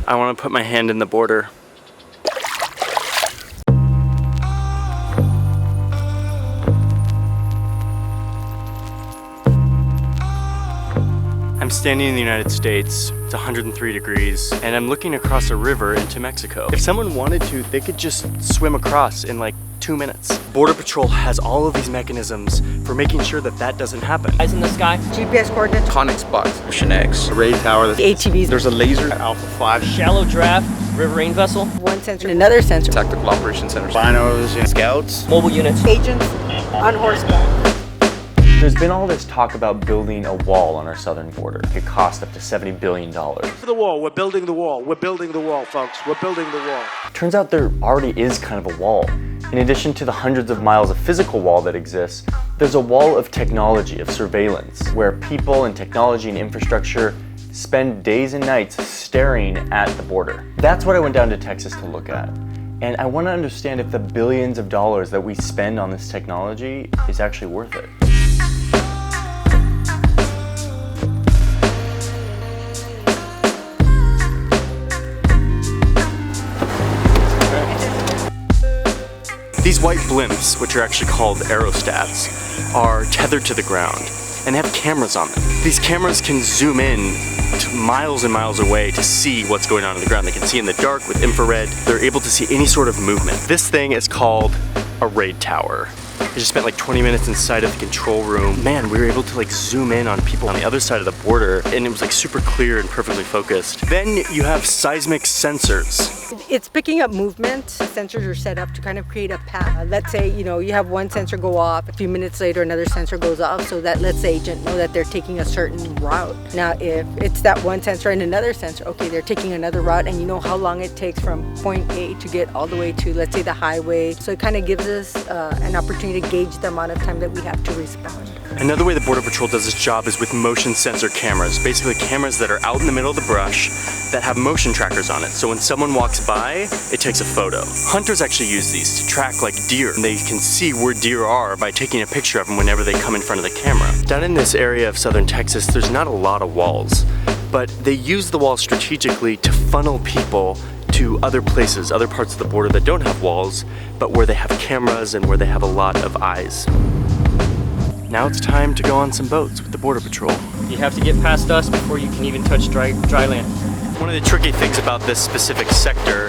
I want to put my hand in the border. I'm standing in the United States, it's 103 degrees, and I'm looking across a river into Mexico. If someone wanted to, they could just swim across in like 2 minutes. Border Patrol has all of these mechanisms for making sure that that doesn't happen. Eyes in the sky. GPS coordinates. Conic spots. Ocean X. Ray tower. The ATVs. There's a laser. Alpha 5. Shallow draft. Riverine vessel. One sensor. Another sensor. Tactical Operations Center. Binos, yeah. Scouts. Mobile units. Agents on horseback. There's been all this talk about building a wall on our southern border. It could cost up to $70 billion. The wall, we're building the wall. We're building the wall, folks. We're building the wall. Turns out there already is kind of a wall. In addition to the hundreds of miles of physical wall that exists, there's a wall of technology, of surveillance, where people and technology and infrastructure spend days and nights staring at the border. That's what I went down to Texas to look at. And I want to understand if the billions of dollars that we spend on this technology is actually worth it. These white blimps, which are actually called Aerostats, are tethered to the ground and have cameras on them. These cameras can zoom in to miles and miles away to see what's going on the ground. They can see in the dark with infrared. They're able to see any sort of movement. This thing is called a raid tower. I just spent like 20 minutes inside of the control room. Man, we were able to like zoom in on people on the other side of the border, and it was like super clear and perfectly focused. Then you have seismic sensors. It's picking up movement. Sensors are set up to kind of create a path. Let's say, you have one sensor go off, a few minutes later another sensor goes off, so that lets the agent know that they're taking a certain route. Now if it's that one sensor and another sensor, okay, they're taking another route, and you know how long it takes from point A to get all the way to, let's say, the highway. So it kind of gives us an opportunity to gauge the amount of time that we have to respond. Another way the Border Patrol does its job is with motion sensor cameras. Basically cameras that are out in the middle of the brush that have motion trackers on it. So when someone walks by, it takes a photo. Hunters actually use these to track like deer. They can see where deer are by taking a picture of them whenever they come in front of the camera. Down in this area of southern Texas, there's not a lot of walls, but they use the walls strategically to funnel people to other places, other parts of the border that don't have walls, but where they have cameras and where they have a lot of eyes. Now it's time to go on some boats with the Border Patrol. You have to get past us before you can even touch dry land. One of the tricky things about this specific sector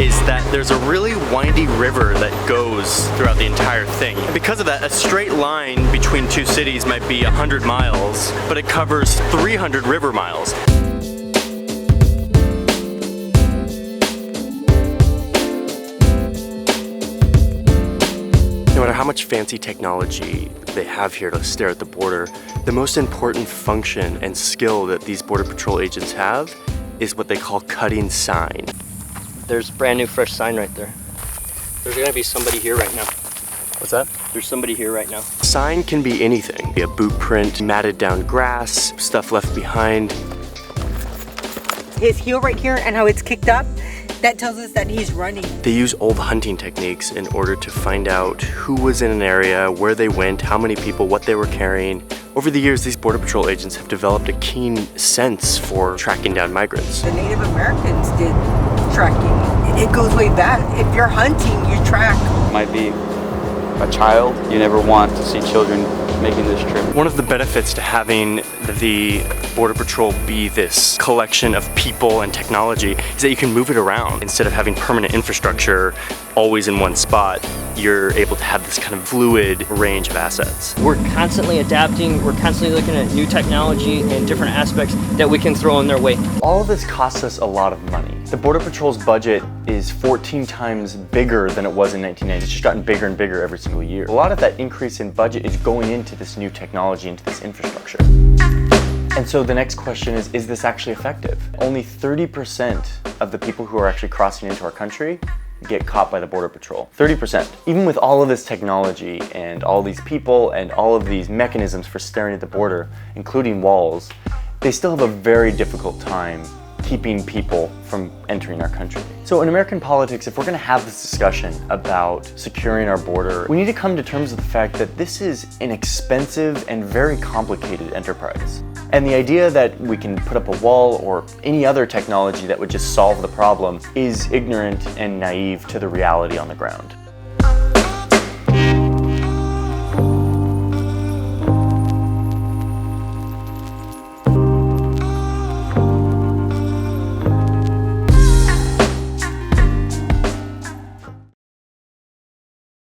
is that there's a really windy river that goes throughout the entire thing. And because of that, a straight line between two cities might be 100 miles, but it covers 300 river miles. No matter how much fancy technology they have here to stare at the border, the most important function and skill that these Border Patrol agents have is what they call cutting sine. There's brand new fresh sign right there. There's gonna be somebody here right now. What's that? There's somebody here right now. Sign can be anything. A boot print, matted down grass, stuff left behind. His heel right here and how it's kicked up, that tells us that he's running. They use old hunting techniques in order to find out who was in an area, where they went, how many people, what they were carrying. Over the years, these Border Patrol agents have developed a keen sense for tracking down migrants. The Native Americans did tracking. It goes way back. If you're hunting, you track. Might be a child. You never want to see children making this trip. One of the benefits to having the Border Patrol be this collection of people and technology is that you can move it around. Instead of having permanent infrastructure always in one spot, you're able to have this kind of fluid range of assets. We're constantly adapting, we're constantly looking at new technology and different aspects that we can throw in their way. All of this costs us a lot of money. The Border Patrol's budget is 14 times bigger than it was in 1990. It's just gotten bigger and bigger every single year. A lot of that increase in budget is going into this new technology, into this infrastructure. And so the next question is this actually effective? Only 30% of the people who are actually crossing into our country get caught by the Border Patrol. 30%. Even with all of this technology and all these people and all of these mechanisms for staring at the border, including walls, they still have a very difficult time keeping people from entering our country. So in American politics, if we're going to have this discussion about securing our border, we need to come to terms with the fact that this is an expensive and very complicated enterprise. And the idea that we can put up a wall or any other technology that would just solve the problem is ignorant and naive to the reality on the ground.